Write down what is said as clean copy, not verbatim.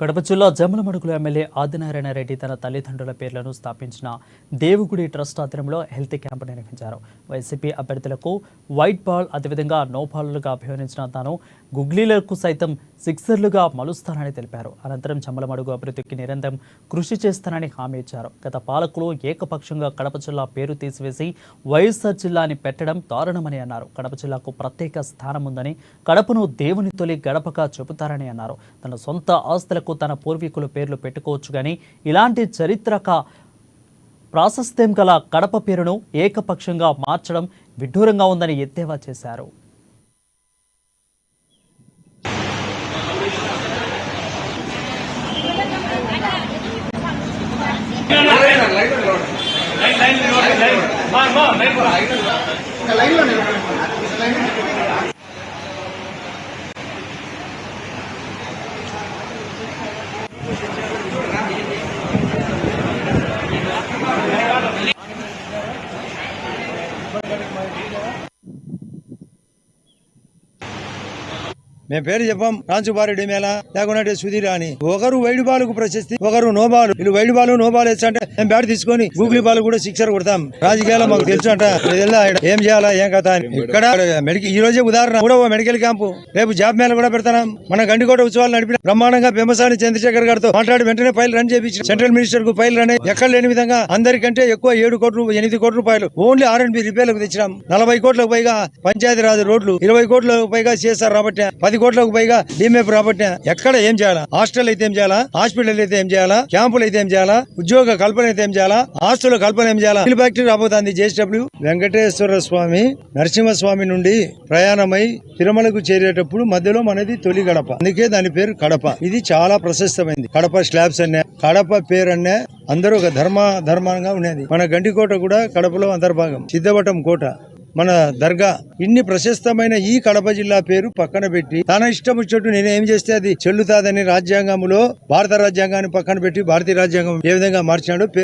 కడప జిల్లా జమ్మలమడుగుల ఎమ్మెల్యే ఆదినారాయణ రెడ్డి తన తల్లిదండ్రుల పేర్లను స్థాపించిన దేవుగుడి ట్రస్ట్ ఆధ్వర్యంలో హెల్త్ క్యాంపు నిర్వహించారు. వైసీపీ అభ్యర్థులకు వైట్ బాల్ అదేవిధంగా నో బాలుగా అభివర్ణించిన తాను గుగ్లీలకు సైతం సిక్సర్లుగా మలుస్తానని తెలిపారు. అనంతరం జమ్మలమడుగు అభివృద్ధికి నిరంతరం కృషి చేస్తానని హామీ ఇచ్చారు. గత పాలకులు ఏకపక్షంగా కడప జిల్లా పేరు తీసివేసి వైఎస్ఆర్ జిల్లాని పెట్టడం దారుణమని అన్నారు. కడప జిల్లాకు ప్రత్యేక స్థానం ఉందని, కడపను దేవుని తొలి గడపగా చెబుతారని అన్నారు. తన సొంత ఆస్తులకు తన పూర్వీకుల పేర్లు పెట్టుకోవచ్చు కానీ ఇలాంటి చరిత్రక ప్రాశస్త్యం గల కడప పేరును ఏకపక్షంగా మార్చడం విడ్డూరంగా ఉందని ఎద్దేవా చేశారు. మేము పేరు చెప్పాం. రాంచుబారెడ్డి మేళ లేకుంటే సుధీర్ అని. ఒకరు వైడ్ బాల్ కు ప్రశస్తి, ఒకరు నో బాల్. వీళ్ళు వైడ్ బాల్ నో బాల్ వేస్తా మేము బ్యాట్ తీసుకొని గూగులీ బాల్ కూడా సిక్సర్ కొడతాం. రాజకీయాల్లో మాకు తెలుసు అంట. ఏం చేయాలా ఏం కథ అని. ఇక్కడ మెడికల్ ఈ రోజే ఉదాహరణ కూడా మెడికల్ క్యాంపు, రేపు జాబ్ మేళ కూడా పెడతాం. మన గండికోట ఉత్సవాలు నడిపిన బ్రహ్మాండంగా పెమ్మసాని చంద్రశేఖర్ గారితో మాట్లాడి వెంటనే ఫైల్ రన్ చేయించి సెంట్రల్ మినిస్టర్ కు ఫైల్ రన్ ఎక్కడ లేని విధంగా అందరికంటే ఎక్కువ 7 కోట్లు 8 కోట్ల రూపాయలు ఓన్లీ R&B రిపేర్లకు తెచ్చినాం. 40 కోట్లకు పైగా పంచాయతీరాజ్ రోడ్లు, 20 కోట్లకు పైగా CSR రాబట్టే, 10 కోట్లకు పైగా DMF రాబట్టే. ఎక్కడ ఏం చేయాలా? హాస్టల్ అయితే ఏం చేయాలా? హాస్పిటల్ అయితే ఏం చేయాలా? క్యాంపులు అయితే ఏం చేయాలా? ఉద్యోగ కల్పన అయితే ఏం చేయాలా? ఆస్తుల కల్పన ఏం చేయాలా? ఫ్యాక్టరీ రాబోతుంది. JSW వెంకటేశ్వర స్వామి నరసింహస్వామి నుండి ప్రయాణమై తిరుమలకు చేరేటప్పుడు మధ్యలో మనది తొలి గడప, అందుకే దాని పేరు కడప. ఇది చాలా ప్రశస్తమైంది. కడప స్లాబ్స్ అనే కడప పేరు అనే అందరూ ఒక ధర్మంగా ఉన్నది. మన గండికోట కూడా కడపలో అంతర్భాగం. సిద్ధవటం కోట, మన దర్గా, ఇన్ని ప్రశస్తమైన ఈ కడప జిల్లా పేరు పక్కన పెట్టి తన ఇష్టం వచ్చేట్టు నేను ఏం చేస్తే అది చెల్లుతాదని రాజ్యాంగంలో భారత రాజ్యాంగాన్ని పక్కన పెట్టి భారతీయ రాజ్యాంగం ఏ విధంగా మార్చాడో